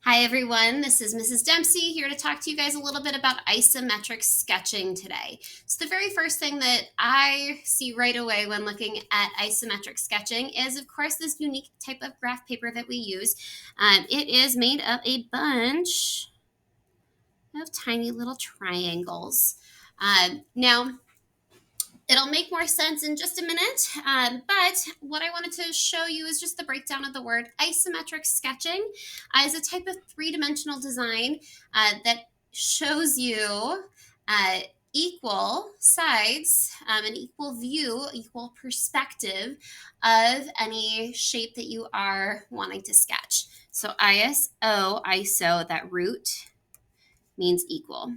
Hi everyone, this is Mrs. Dempsey here to talk to you guys a little bit about isometric sketching today. So the very first thing that I see right away when looking at isometric sketching is of course this unique type of graph paper that we use. It is made of a bunch of tiny little triangles. Now, it'll make more sense in just a minute, but what I wanted to show you is just the breakdown of the word. Isometric sketching is a type of three-dimensional design that shows you equal sides, an equal view, equal perspective of any shape that you are wanting to sketch. So ISO, that root means equal.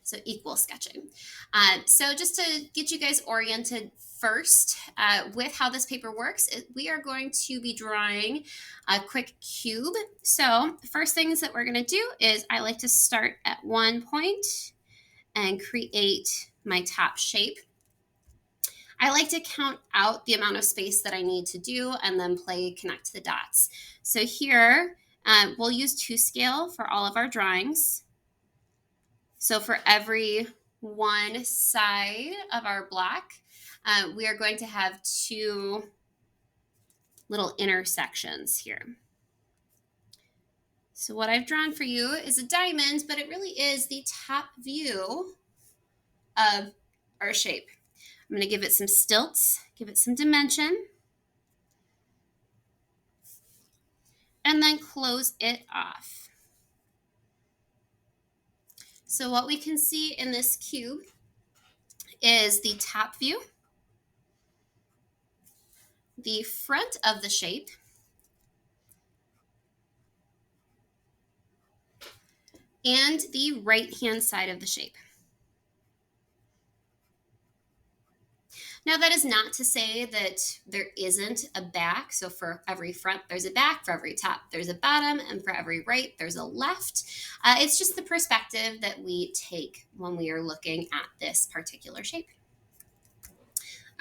So equal sketching. So just to get you guys oriented first with how this paper works, we are going to be drawing a quick cube. So the first things that we're going to do is I like to start at one point and create my top shape. I like to count out the amount of space that I need to do and then connect the dots. So here we'll use 2 scale for all of our drawings. So for every one side of our block, we are going to have 2 little intersections here. So what I've drawn for you is a diamond, but it really is the top view of our shape. I'm going to give it some stilts, give it some dimension, and then close it off. So what we can see in this cube is the top view, the front of the shape, and the right-hand side of the shape. Now, that is not to say that there isn't a back. So for every front, there's a back. For every top, there's a bottom. And for every right, there's a left. It's just the perspective that we take when we are looking at this particular shape.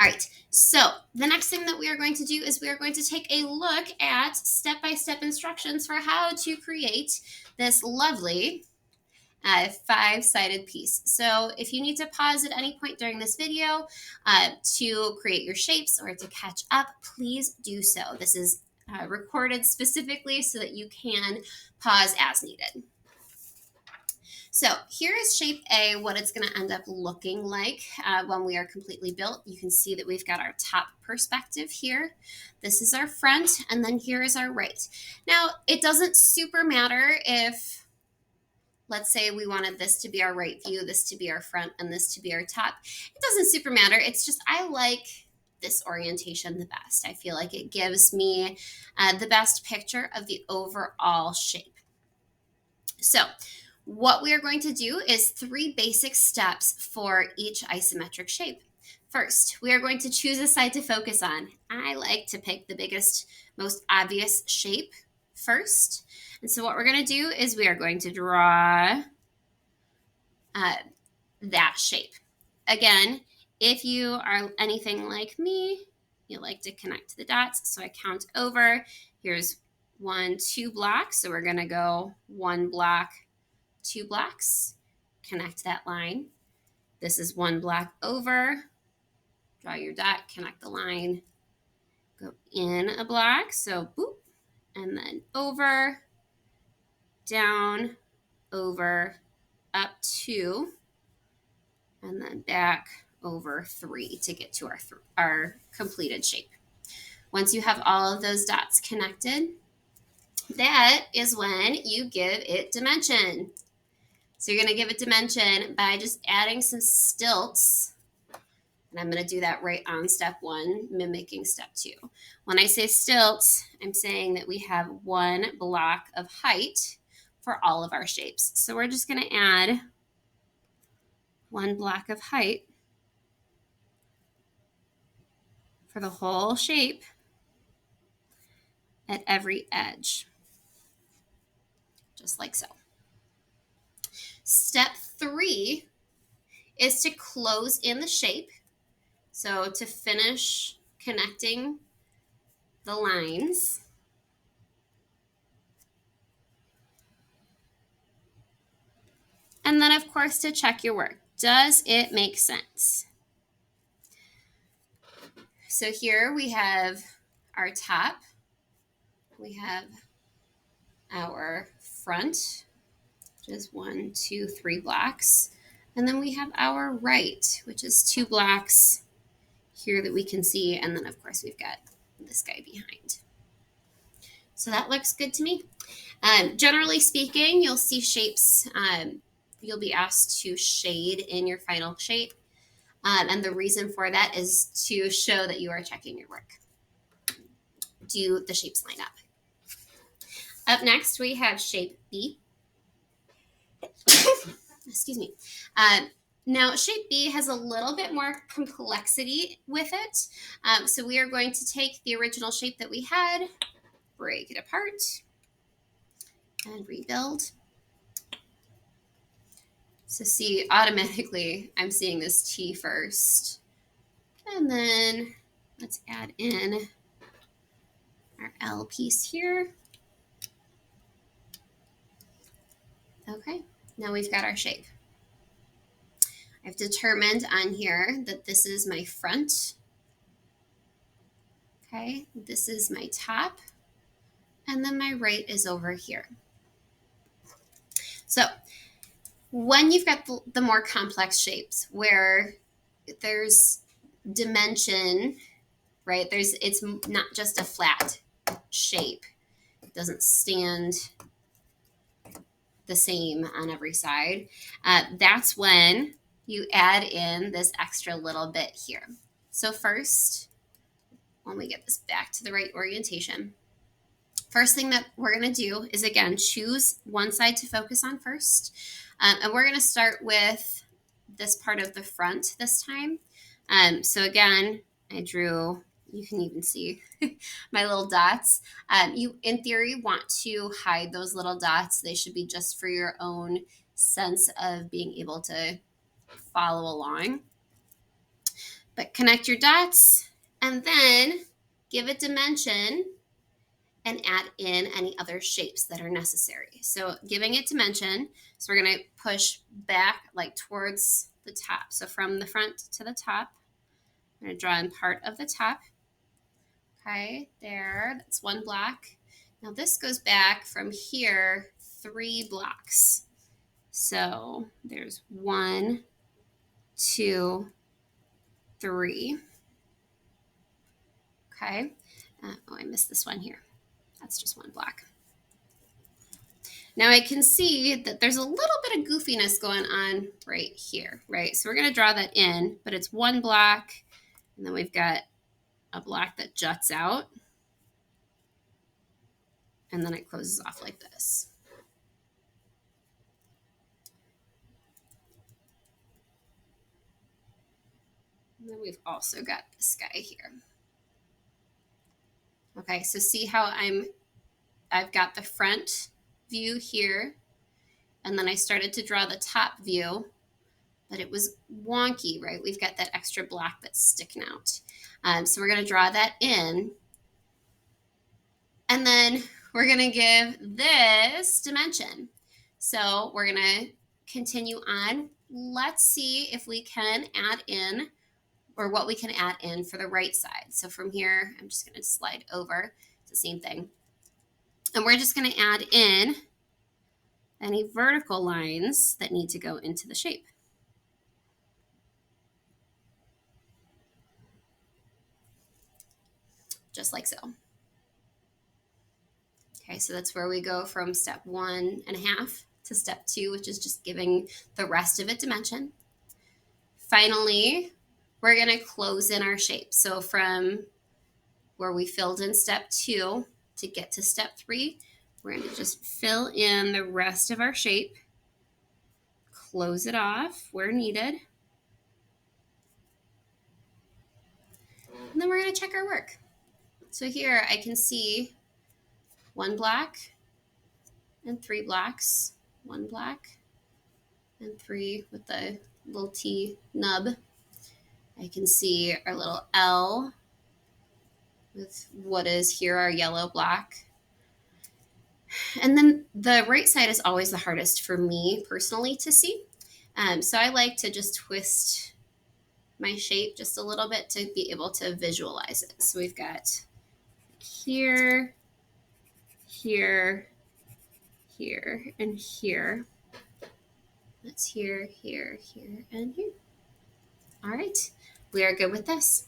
All right, so the next thing that we are going to do is we are going to take a look at step-by-step instructions for how to create this lovely 5-sided piece. So if you need to pause at any point during this video to create your shapes or to catch up, please do so. This is recorded specifically so that you can pause as needed. So here is shape A, what it's going to end up looking like when we are completely built. You can see that we've got our top perspective here. This is our front, and then here is our right. Now, it doesn't super matter if, let's say we wanted this to be our right view, this to be our front, and this to be our top. It doesn't super matter. It's just I like this orientation the best. I feel like it gives me the best picture of the overall shape. So what we are going to do is 3 basic steps for each isometric shape. First, we are going to choose a side to focus on. I like to pick the biggest, most obvious shape first. And so what we're going to do is we are going to draw that shape. Again, if you are anything like me, you like to connect the dots. So I count over. Here's 1, 2 blocks. So we're going to go 1 block, 2 blocks, connect that line. This is 1 block over. Draw your dot, connect the line, go in a block. So boop, and then over, down, over, up 2, and then back over 3 to get to our completed shape. Once you have all of those dots connected, that is when you give it dimension. So you're going to give it dimension by just adding some stilts. And I'm going to do that right on step 1, mimicking step 2. When I say stilts, I'm saying that we have 1 block of height for all of our shapes. So we're just going to add 1 block of height for the whole shape at every edge, just like so. Step 3 is to close in the shape. So to finish connecting the lines. And then, of course, to check your work. Does it make sense? So here we have our top. We have our front, which is 1, 2, 3 blocks. And then we have our right, which is 2 blocks here that we can see. And then, of course, we've got this guy behind. So that looks good to me. Generally speaking, you'll see shapes. You'll be asked to shade in your final shape. And the reason for that is to show that you are checking your work. Do the shapes line up? Up next, we have shape B. Excuse me. Now, shape B has a little bit more complexity with it. So we are going to take the original shape that we had, break it apart, and rebuild. So see, automatically, I'm seeing this T first. And then let's add in our L piece here. Okay, now we've got our shape. I've determined on here that this is my front. Okay, this is my top. And then my right is over here. So when you've got the more complex shapes where there's dimension, right? It's not just a flat shape. It doesn't stand the same on every side. That's when you add in this extra little bit here. So first, when we get this back to the right orientation, first thing that we're going to do is, again, choose one side to focus on first. And we're going to start with this part of the front this time. So again, I drew, you can even see my little dots. You, in theory, want to hide those little dots. They should be just for your own sense of being able to follow along. But connect your dots and then give it dimension and add in any other shapes that are necessary. So giving it dimension, so we're going to push back like towards the top. So from the front to the top, I'm going to draw in part of the top. Okay, there, that's 1 block. Now this goes back from here 3 blocks. So there's 1, 2, 3. Okay, oh, I missed this one here. That's just 1 block. Now I can see that there's a little bit of goofiness going on right here, right? So we're going to draw that in, but it's 1 block, and then we've got a block that juts out, and then it closes off like this. And then we've also got this guy here. Okay, so see how I've got the front view here, and then I started to draw the top view, but it was wonky, right? We've got that extra block that's sticking out. So we're going to draw that in, and then we're going to give this dimension. So we're going to continue on. Let's see if we can add in, or what we can add in for the right side. So from here, I'm just going to slide over. It's the same thing. And we're just going to add in any vertical lines that need to go into the shape. Just like so. Okay, so that's where we go from step 1.5 to step 2, which is just giving the rest of it dimension. Finally, we're going to close in our shape. So from where we filled in step 2 to get to step 3, we're going to just fill in the rest of our shape, close it off where needed, and then we're going to check our work. So here I can see 1 block and 3 blocks, 1 block and 3 with the little T nub. I can see our little L with what is here our yellow block. And then the right side is always the hardest for me personally to see. So I like to just twist my shape just a little bit to be able to visualize it. So we've got here, here, here, and here. That's here, here, here, and here. All right, we are good with this.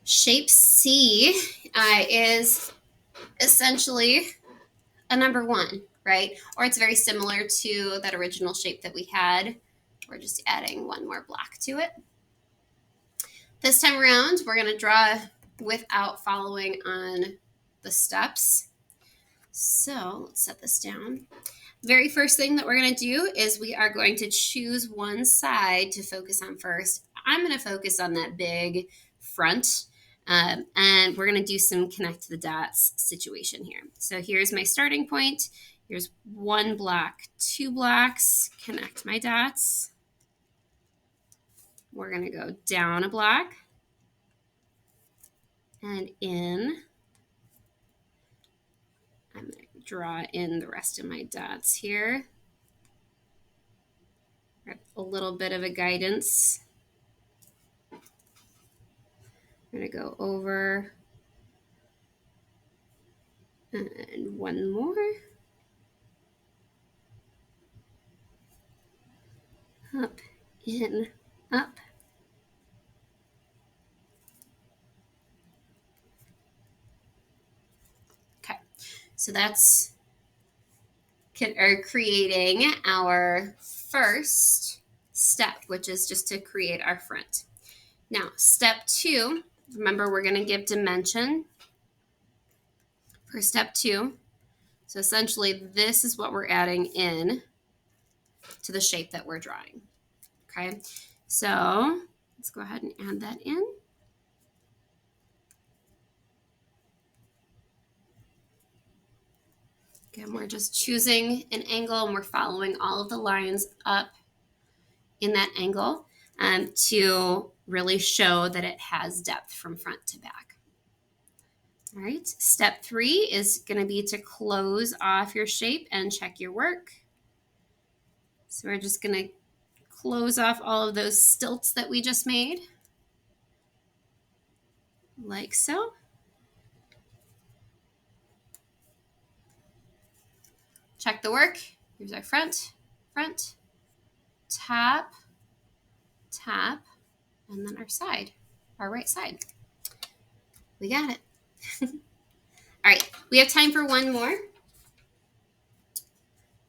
Shape C is essentially a number 1, right? Or it's very similar to that original shape that we had. We're just adding one more block to it. This time around, we're going to draw without following on the steps. So let's set this down. Very first thing that we're going to do is we are going to choose one side to focus on first. I'm going to focus on that big front, and we're going to do some connect the dots situation here. So here's my starting point. Here's 1 block, 2 blocks, connect my dots. We're going to go down a block and in. I'm going to draw in the rest of my dots here. A little bit of a guidance. I'm going to go over and one more. Up, in, up. Okay, so that's creating our first step, which is just to create our front. Now, step 2, remember we're going to give dimension for step 2. So essentially, this is what we're adding in to the shape that we're drawing. Okay, so let's go ahead and add that in. Again, we're just choosing an angle and we're following all of the lines up in that angle to really show that it has depth from front to back. All right, step 3 is going to be to close off your shape and check your work. So we're just going to close off all of those stilts that we just made, like so. Check the work. Here's our front, front, tap, tap, and then our side, our right side. We got it. All right, we have time for one more,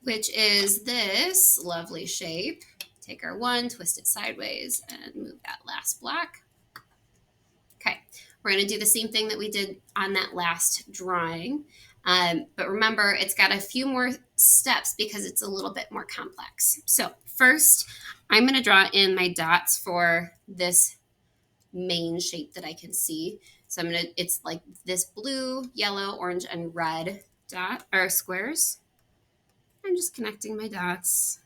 which is this lovely shape. Take our 1, twist it sideways, and move that last block. Okay, we're going to do the same thing that we did on that last drawing. But remember, it's got a few more steps because it's a little bit more complex. So first, I'm going to draw in my dots for this main shape that I can see. So it's like this blue, yellow, orange, and red dot or squares. I'm just connecting my dots.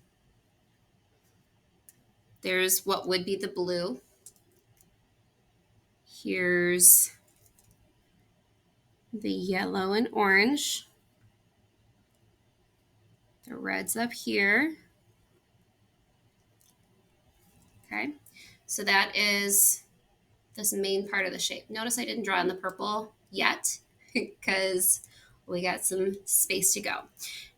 There's what would be the blue. Here's the yellow and orange. The red's up here. Okay, so that is this main part of the shape. Notice I didn't draw in the purple yet because we got some space to go.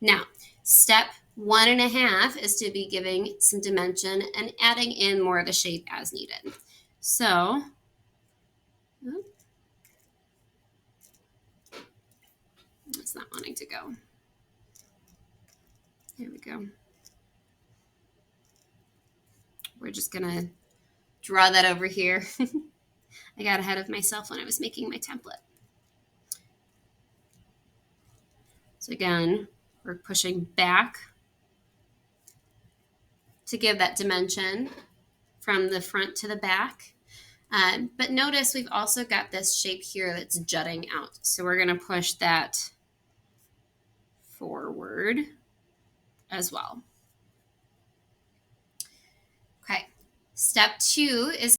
Now, step 1.5 is to be giving some dimension and adding in more of the shape as needed. So, it's not wanting to go. There we go. We're just gonna draw that over here. I got ahead of myself when I was making my template. So again, we're pushing back to give that dimension from the front to the back. But notice we've also got this shape here that's jutting out. So we're going to push that forward as well. Okay, Step two is